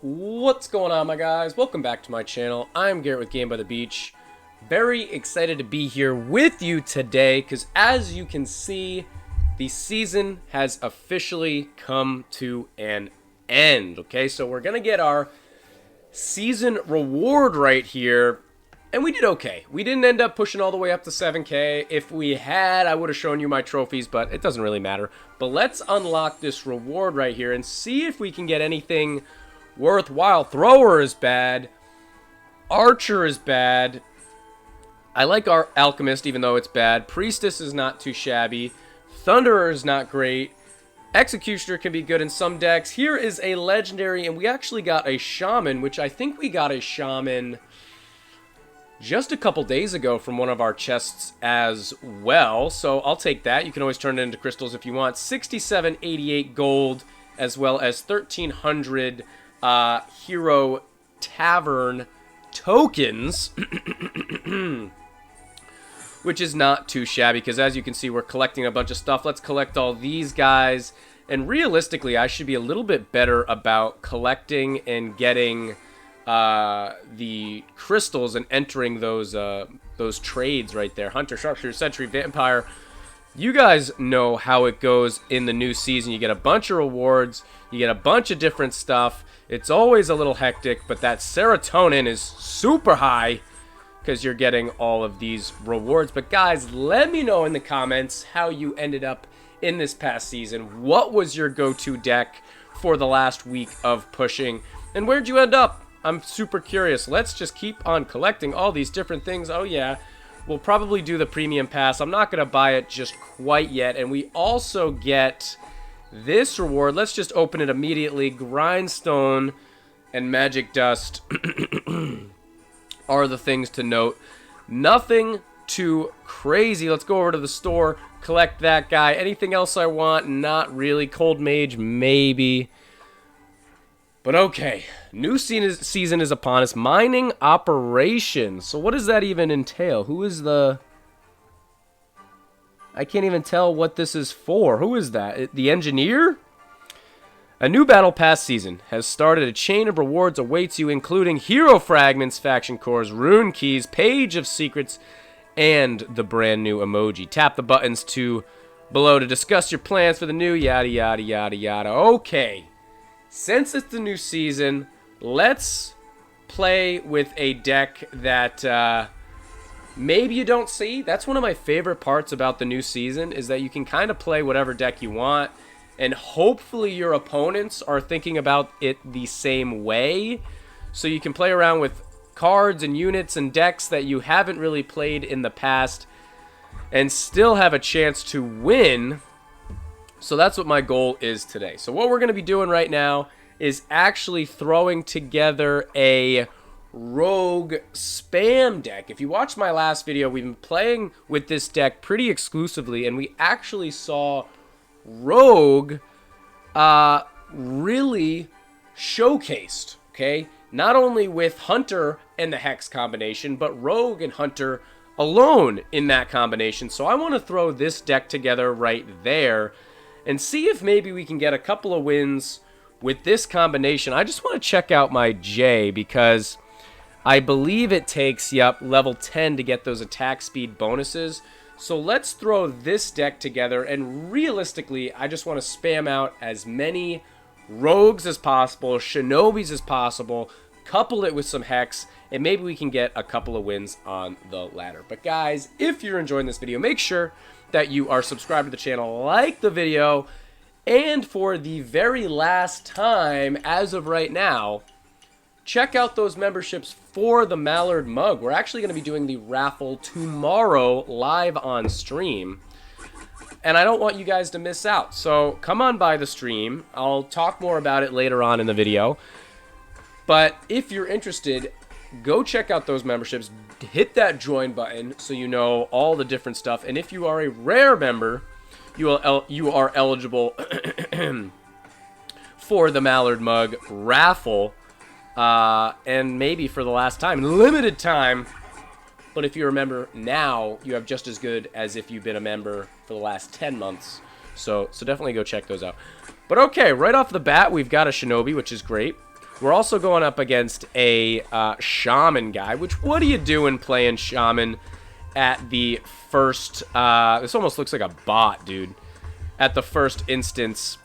What's going on, my guys? Welcome back to my channel. I'm Garrett with Game by the Beach. Very excited to be here with you today because as you can see, the season has officially come to an end. Okay, so we're going to get our season reward right here. And we did okay. We didn't end up pushing all the way up to 7K. If we had, I would have shown you my trophies, but it doesn't really matter. But let's unlock this reward right here and see if we can get anything worthwhile. Thrower is bad. Archer is bad. I like our Alchemist, even though it's bad. Priestess is not too shabby. Thunderer is not great. Executioner can be good in some decks. Here is a legendary, and we actually got a Shaman, which I think we got a Shaman just a couple days ago from one of our chests as well. So I'll take that. You can always turn it into crystals if you want. 6788 gold, as well as 1300 Hero Tavern tokens, which is not too shabby because as you can see, we're collecting a bunch of stuff. Let's collect all these guys. And realistically, I should be a little bit better about collecting and getting the crystals and entering those trades right there. Hunter, Sharpshooter, Sentry, Vampire. You guys know how it goes in the new season. You get a bunch of rewards. You get a bunch of different stuff. It's always a little hectic, but that serotonin is super high because you're getting all of these rewards. But guys, let me know in the comments how you ended up in this past season. What was your go-to deck for the last week of pushing? And where'd you end up? I'm super curious. Let's just keep on collecting all these different things. Oh yeah, we'll probably do the premium pass. I'm not going to buy it just quite yet. And we also get this reward. Let's just open it immediately. Grindstone and Magic Dust are the things to note. Nothing too crazy. Let's go over to the store, collect that guy. Anything else I want? Not really. Cold Mage, maybe. But okay, new season is upon us. Mining operations. So what does that even entail? Who is the... I can't even tell what this is for. Who is that? The engineer? A new Battle Pass season has started. A chain of rewards awaits you, including Hero Fragments, Faction Cores, Rune Keys, Page of Secrets, and the brand new emoji. Tap the buttons below to discuss your plans for the new yada yada yada yada. Okay. Since it's the new season, let's play with a deck that maybe you don't see. That's one of my favorite parts about the new season, is that you can kind of play whatever deck you want, and hopefully your opponents are thinking about it the same way, so you can play around with cards and units and decks that you haven't really played in the past and still have a chance to win. So that's what my goal is today. So what we're going to be doing right now is actually throwing together a Rogue spam deck. If you watched my last video, we've been playing with this deck pretty exclusively, and we actually saw Rogue really showcased, okay? Not only with Hunter and the Hex combination, but Rogue and Hunter alone in that combination. So I want to throw this deck together right there and see if maybe we can get a couple of wins with this combination. I just want to check out my J because I believe it takes, level 10 to get those attack speed bonuses. So let's throw this deck together, and realistically, I just want to spam out as many Rogues as possible, Shinobis as possible, couple it with some Hex, and maybe we can get a couple of wins on the ladder. But guys, if you're enjoying this video, make sure that you are subscribed to the channel, like the video, and for the very last time as of right now, check out those memberships for the Mallard mug. We're actually going to be doing the raffle tomorrow live on stream, and I don't want you guys to miss out. So come on by the stream. I'll talk more about it later on in the video, but if you're interested, go check out those memberships. Hit that join button so you know all the different stuff. And if you are a rare member, you are eligible for the Mallard mug raffle, and maybe for the last time, limited time. But if you're a member now, you have just as good as if you've been a member for the last 10 months. So definitely go check those out. But okay, right off the bat, we've got a Shinobi, which is great. We're also going up against a Shaman guy, which what are you doing playing Shaman at the first... this almost looks like a bot, dude. At the first instance.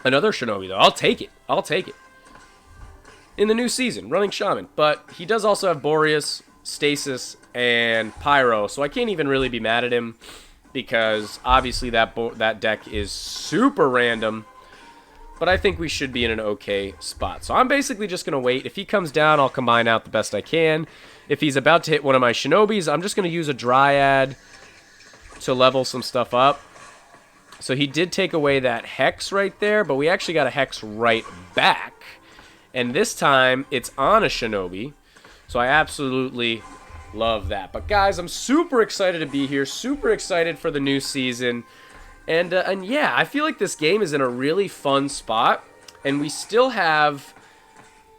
Another Shinobi, though. I'll take it. I'll take it. In the new season, running Shaman. But he does also have Boreas, Stasis, and Pyro, so I can't even really be mad at him because obviously that deck is super random. But I think we should be in an okay spot. So I'm basically just going to wait. If he comes down, I'll combine out the best I can. If he's about to hit one of my Shinobis, I'm just going to use a Dryad to level some stuff up. So he did take away that Hex right there, but we actually got a Hex right back. And this time, it's on a Shinobi. So I absolutely love that. But guys, I'm super excited to be here. Super excited for the new season. And yeah, I feel like this game is in a really fun spot. And we still have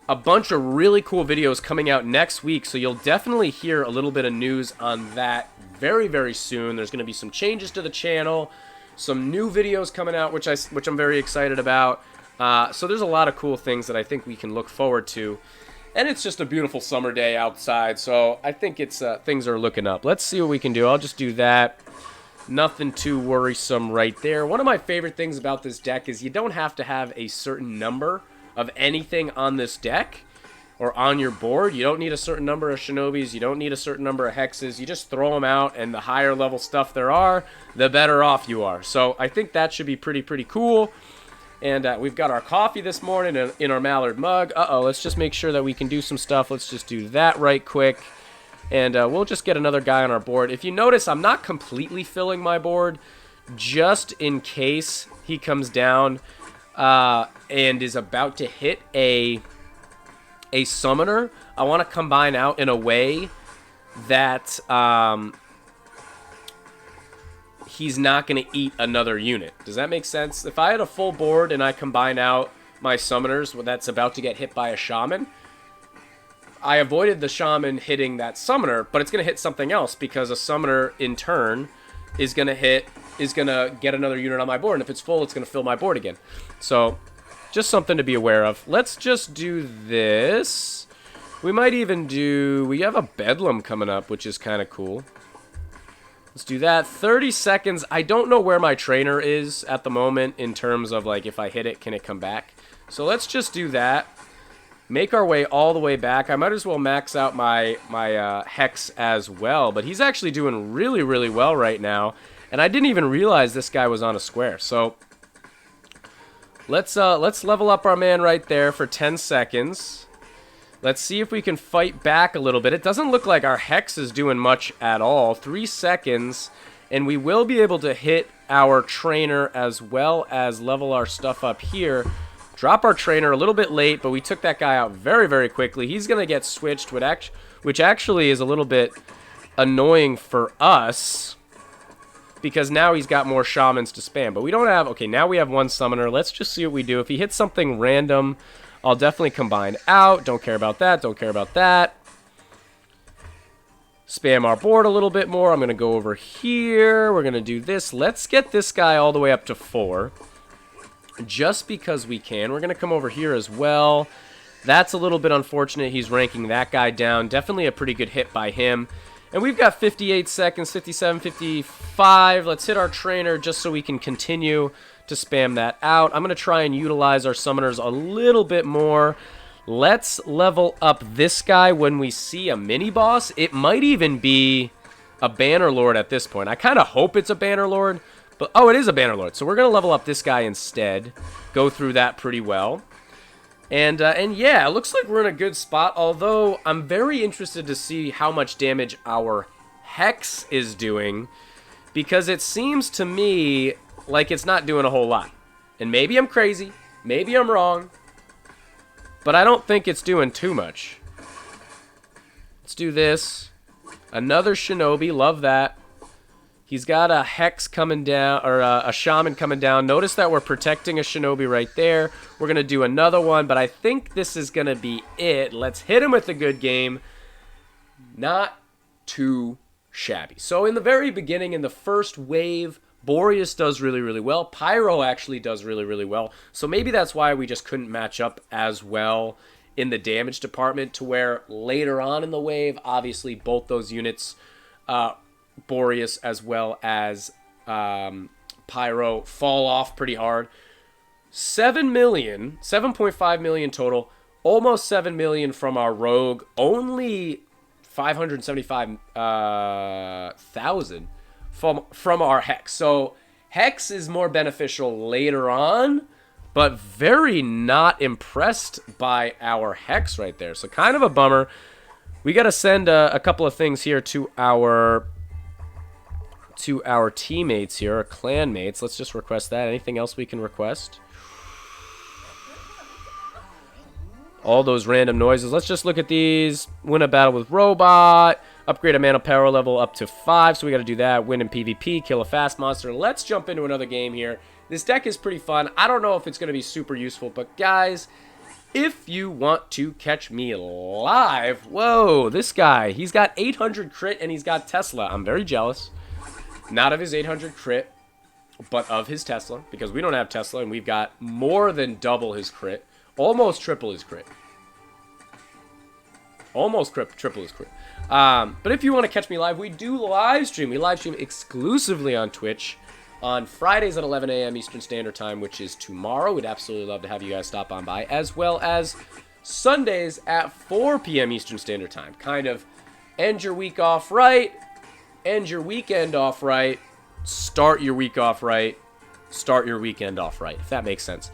a bunch of really cool videos coming out next week. So you'll definitely hear a little bit of news on that very, very soon. There's going to be some changes to the channel. Some new videos coming out, which I'm very excited about. So there's a lot of cool things that I think we can look forward to. And it's just a beautiful summer day outside. So I think it's things are looking up. Let's see what we can do. I'll just do that. Nothing too worrisome right there. One of my favorite things about this deck is you don't have to have a certain number of anything on this deck or on your board. You don't need a certain number of Shinobis. You don't need a certain number of Hexes. You just throw them out, and the higher level stuff there are, the better off you are. So I think that should be pretty cool. And we've got our coffee this morning in our Mallard mug. Let's just make sure that we can do some stuff. Let's just do that right quick. And we'll just get another guy on our board. If you notice, I'm not completely filling my board just in case he comes down and is about to hit a summoner. I want to combine out in a way that he's not going to eat another unit. Does that make sense? If I had a full board and I combine out my summoners that's about to get hit by a shaman, I avoided the shaman hitting that summoner, but it's going to hit something else because a summoner in turn is going to get another unit on my board, and if it's full, it's going to fill my board again. So just something to be aware of. Let's just do this. We might even we have a Bedlam coming up, which is kind of cool. Let's do that. 30 seconds. I don't know where my trainer is at the moment in terms of, like, if I hit it, can it come back? So let's just do that. Make our way all the way back. I might as well max out my Hex as well. But he's actually doing really well right now. And I didn't even realize this guy was on a square. So let's level up our man right there for 10 seconds. Let's see if we can fight back a little bit. It doesn't look like our Hex is doing much at all. 3 seconds. And we will be able to hit our trainer as well as level our stuff up here. Drop our trainer a little bit late, but we took that guy out very quickly. He's going to get switched, which actually is a little bit annoying for us because now he's got more shamans to spam. But we don't have... Okay, now we have one summoner. Let's just see what we do. If he hits something random, I'll definitely combine out. Don't care about that. Don't care about that. Spam our board a little bit more. I'm going to go over here. We're going to do this. Let's get this guy all the way up to 4. Just because we can. We're going to come over here as well. That's a little bit unfortunate. He's ranking that guy down. Definitely a pretty good hit by him. And we've got 58 seconds, 57, 55. Let's hit our trainer just so we can continue to spam that out. I'm going to try and utilize our summoners a little bit more. Let's level up this guy when we see a mini-boss. It might even be a Bannerlord at this point. I kind of hope it's a Bannerlord. But, oh, it is a Bannerlord. So we're going to level up this guy instead. Go through that pretty well. And yeah, it looks like we're in a good spot. Although, I'm very interested to see how much damage our Hex is doing. Because it seems to me like it's not doing a whole lot. And maybe I'm crazy. Maybe I'm wrong. But I don't think it's doing too much. Let's do this. Another Shinobi. Love that. He's got a Hex coming down, or a Shaman coming down. Notice that we're protecting a Shinobi right there. We're going to do another one, but I think this is going to be it. Let's hit him with a good game. Not too shabby. So in the very beginning, in the first wave Boreas does really, really well. Pyro actually does really, really well. So maybe that's why we just couldn't match up as well in the damage department, to where later on in the wave, obviously both those units, Boreas as well as Pyro, fall off pretty hard. 7.5 million total, almost 7 million from our rogue, only 575,000 from our Hex. So Hex is more beneficial later on, but very not impressed by our Hex right there. So kind of a bummer. We got to send a couple of things here to our teammates here, our clan mates. Let's just request that. Anything else we can request? All those random noises. Let's just look at these. Win a battle with robot. Upgrade a mana power level up to 5. So we got to do that. Win in PvP. Kill a fast monster. Let's jump into another game here. This deck is pretty fun. I don't know if it's going to be super useful, but guys, if you want to catch me live, whoa, this guy, he's got 800 crit and he's got Tesla. I'm very jealous. Not of his 800 crit, but of his Tesla, because we don't have Tesla and we've got more than double his crit. Almost triple his crit. Almost triple his crit. But if you want to catch me live, we do live stream. We live stream exclusively on Twitch on Fridays at 11 a.m. Eastern Standard Time, which is tomorrow. We'd absolutely love to have you guys stop on by, as well as Sundays at 4 p.m. Eastern Standard Time. Kind of end your week off right, end your weekend off right, start your week off right, start your weekend off right, if that makes sense.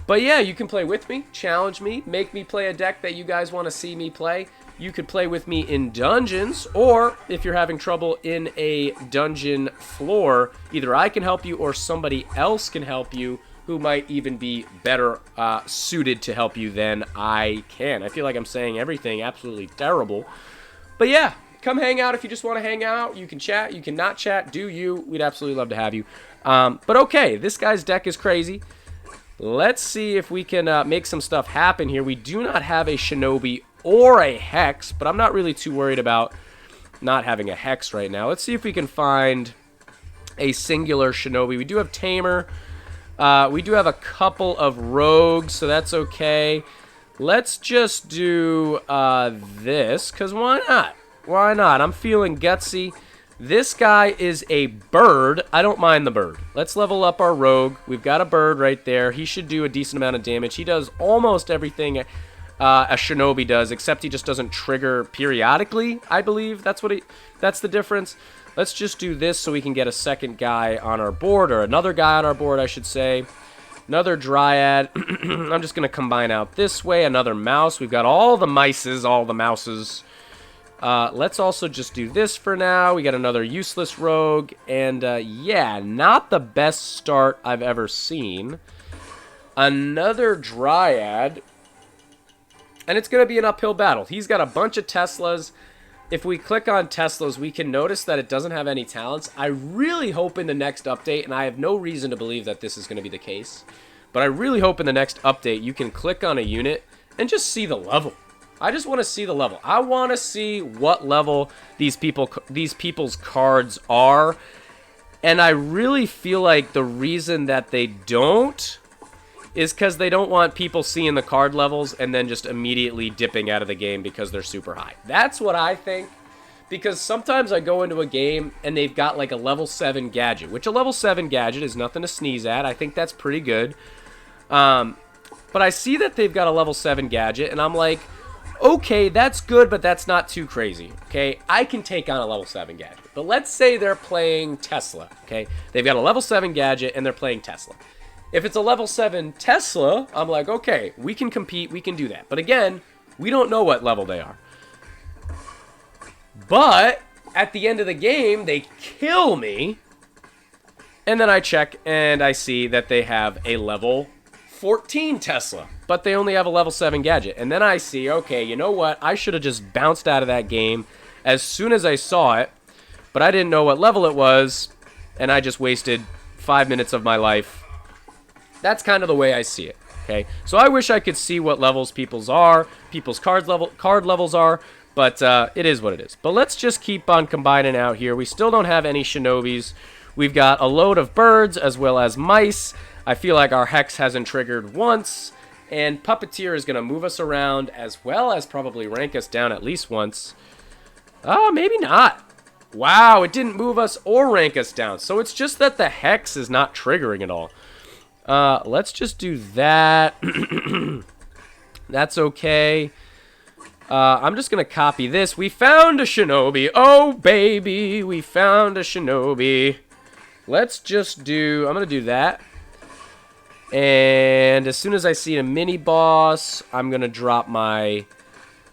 But yeah, you can play with me, challenge me, make me play a deck that you guys want to see me play. You could play with me in dungeons, or if you're having trouble in a dungeon floor, either I can help you or somebody else can help you who might even be better suited to help you than I can. I feel like I'm saying everything absolutely terrible. But yeah, come hang out if you just want to hang out. You can chat, you can not chat, do you. We'd absolutely love to have you. But okay, this guy's deck is crazy. Let's see if we can make some stuff happen here. We do not have a Shinobi or a Hex, but I'm not really too worried about not having a Hex right now. Let's see if we can find a singular Shinobi. We do have Tamer. We do have a couple of Rogues, so that's okay. Let's just do this, because why not? Why not? I'm feeling gutsy. This guy is a bird. I don't mind the bird. Let's level up our rogue. We've got a bird right there. He should do a decent amount of damage. He does almost everything a shinobi does, except he just doesn't trigger periodically, I believe. That's the difference. Let's just do this so we can get a second guy on our board, or another guy on our board, I should say. Another Dryad. I'm just going to combine out this way. Another mouse. We've got all the mices, all the mouses. Let's also just do this for now. We got another useless rogue. And, yeah, not the best start I've ever seen. Another Dryad. And it's going to be an uphill battle. He's got a bunch of Teslas. If we click on Teslas, we can notice that it doesn't have any talents. I really hope in the next update, and I have no reason to believe that this is going to be the case, but I really hope in the next update you can click on a unit and just see the level. I just want to see the level. I want to see what level these people's cards are, and I really feel like the reason that they don't is because they don't want people seeing the card levels and then just immediately dipping out of the game because they're super high. That's what I think, because sometimes I go into a game and they've got like a level 7 gadget, which a level 7 gadget is nothing to sneeze at. I think that's pretty good. But I see that they've got a level 7 gadget and I'm like, okay, that's good, but that's not too crazy, okay? I can take on a level 7 gadget. But let's say they're playing Tesla, okay? They've got a level 7 gadget and they're playing Tesla. If it's a level 7 Tesla, I'm like, okay, we can compete, we can do that. But again, we don't know what level they are. But at the end of the game, they kill me. And then I check and I see that they have a level 14 Tesla. But they only have a level 7 gadget. And then I see, okay, you know what? I should have just bounced out of that game as soon as I saw it. But I didn't know what level it was. And I just wasted 5 minutes of my life. That's kind of the way I see it, okay? So I wish I could see what levels people's card levels are, but it is what it is. But let's just keep on combining out here. We still don't have any Shinobis. We've got a load of birds as well as mice. I feel like our hex hasn't triggered once. And Puppeteer is going to move us around as well as probably rank us down at least once. Maybe not. Wow, it didn't move us or rank us down. So it's just that the hex is not triggering at all. Let's just do that. That's okay. I'm just going to copy this. We found a shinobi. Oh, baby, we found a shinobi. Let's just do... I'm going to do that. And as soon as I see a mini boss, I'm going to drop my...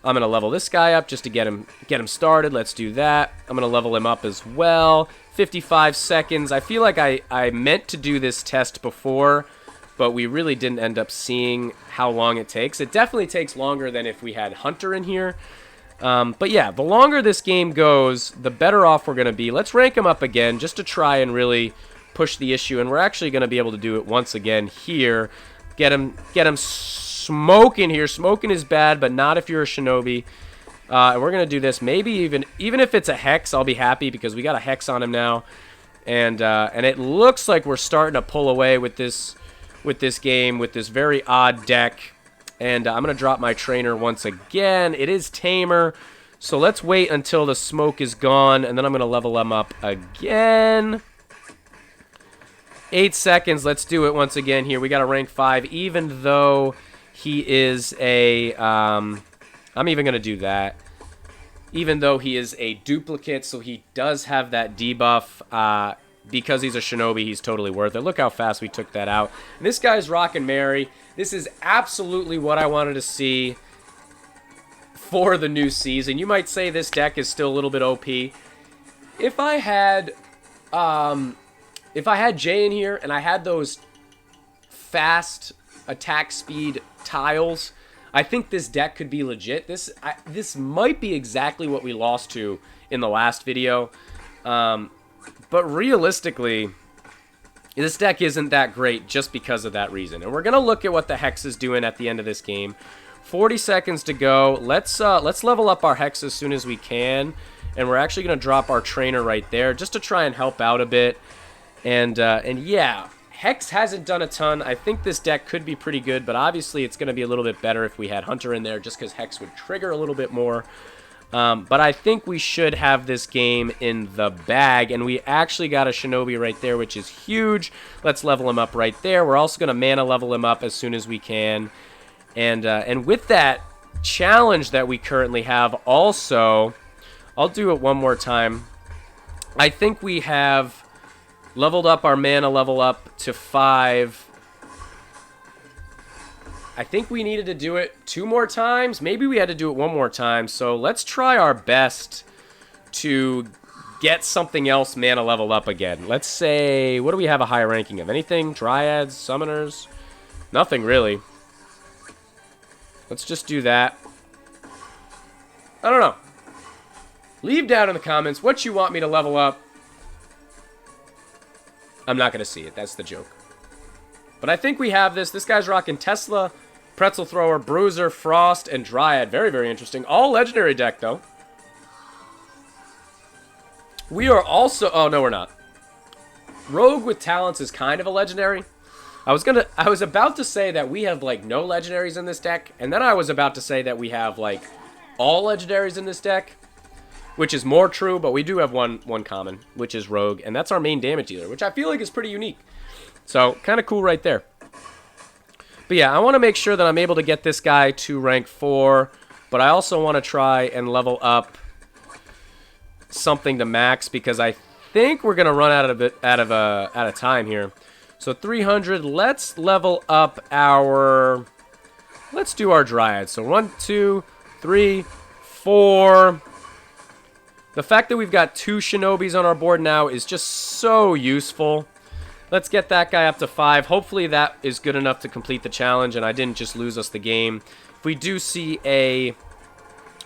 I'm going to level this guy up just to get him started. Let's do that. I'm going to level him up as well. 55 seconds. I feel like I meant to do this test before, but we really didn't end up seeing how long it takes. It definitely takes longer than if we had Hunter in here. But yeah, the longer this game goes, the better off we're going to be. Let's rank him up again just to try and really push the issue, and we're actually going to be able to do it once again here. Get him smoking here. Smoking is bad, but not if you're a shinobi. And we're going to do this. Maybe even if it's a hex, I'll be happy because we got a hex on him now. And it looks like we're starting to pull away with this game, with this very odd deck. And I'm going to drop my trainer once again. It is Tamer. So let's wait until the smoke is gone, and then I'm going to level him up again. 8 seconds. Let's do it once again here. We got a rank 5, even though he is a... I'm even going to do that. Even though he is a duplicate, so he does have that debuff. Because he's a shinobi, he's totally worth it. Look how fast we took that out. And this guy's rocking Mary. This is absolutely what I wanted to see for the new season. You might say this deck is still a little bit OP. If I had Jay in here and I had those fast attack speed tiles, I think this deck could be legit. This might be exactly what we lost to in the last video. But realistically, this deck isn't that great just because of that reason. And we're going to look at what the hex is doing at the end of this game. 40 seconds to go. Let's level up our hex as soon as we can. And we're actually going to drop our trainer right there just to try and help out a bit. And yeah, hex hasn't done a ton. I think this deck could be pretty good, but obviously it's going to be a little bit better if we had Hunter in there just because hex would trigger a little bit more. But I think we should have this game in the bag, and we actually got a shinobi right there, which is huge. Let's level him up right there. We're also going to mana level him up as soon as we can. And with that challenge that we currently have also, I'll do it one more time. I think we have leveled up our mana level up to 5. I think we needed to do it 2 more times. Maybe we had to do it 1 more time. So let's try our best to get something else mana level up again. Let's say, what do we have a high ranking of? Anything? Dryads? Summoners? Nothing really. Let's just do that. I don't know. Leave down in the comments what you want me to level up. I'm not going to see it. That's the joke. But I think we have this. This guy's rocking Tesla, Pretzel Thrower, Bruiser, Frost, and Dryad. Very, very interesting. All legendary deck, though. We are also... Oh, no, we're not. Rogue with Talents is kind of a legendary. I was about to say that we have, like, no legendaries in this deck. And then I was about to say that we have, like, all legendaries in this deck. Which is more true, but we do have one common, which is Rogue. And that's our main damage dealer, which I feel like is pretty unique. So, kind of cool right there. But yeah, I want to make sure that I'm able to get this guy to rank 4. But I also want to try and level up something to max, because I think we're going to run out of time here. So 300, let's level up our... Let's do our Dryad. So 1, 2, 3, 4... The fact that we've got 2 Shinobis on our board now is just so useful. Let's get that guy up to 5. Hopefully that is good enough to complete the challenge and I didn't just lose us the game. If we do see a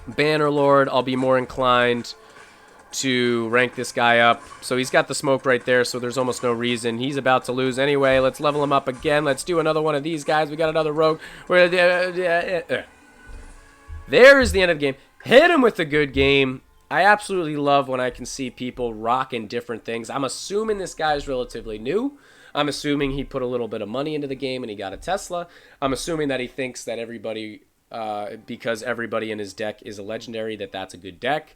Bannerlord, I'll be more inclined to rank this guy up. So he's got the smoke right there, so there's almost no reason. He's about to lose anyway. Let's level him up again. Let's do another one of these guys. We got another rogue. There is the end of the game. Hit him with a good game. I absolutely love when I can see people rocking different things. I'm assuming this guy is relatively new. I'm assuming he put a little bit of money into the game and he got a Tesla. I'm assuming that he thinks that everybody, because everybody in his deck is a legendary, that that's a good deck.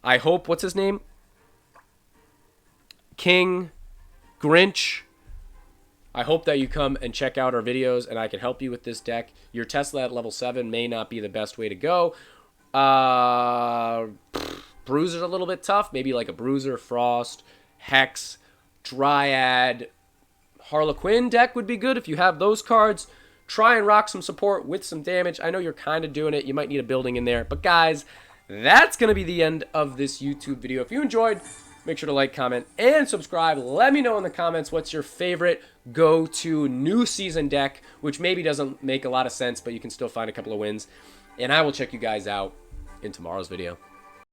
I hope, what's his name? King Grinch. I hope that you come and check out our videos and I can help you with this deck. Your Tesla at level 7 may not be the best way to go. Bruiser's a little bit tough. Maybe like a Bruiser, Frost, Hex, Dryad, Harlequin deck would be good if you have those cards. Try and rock some support with some damage. I know you're kind of doing it. You might need a building in there. But guys, that's going to be the end of this YouTube video. If you enjoyed, make sure to like, comment, and subscribe. Let me know in the comments what's your favorite go-to new season deck, which maybe doesn't make a lot of sense, but you can still find a couple of wins. And I will check you guys out in tomorrow's video.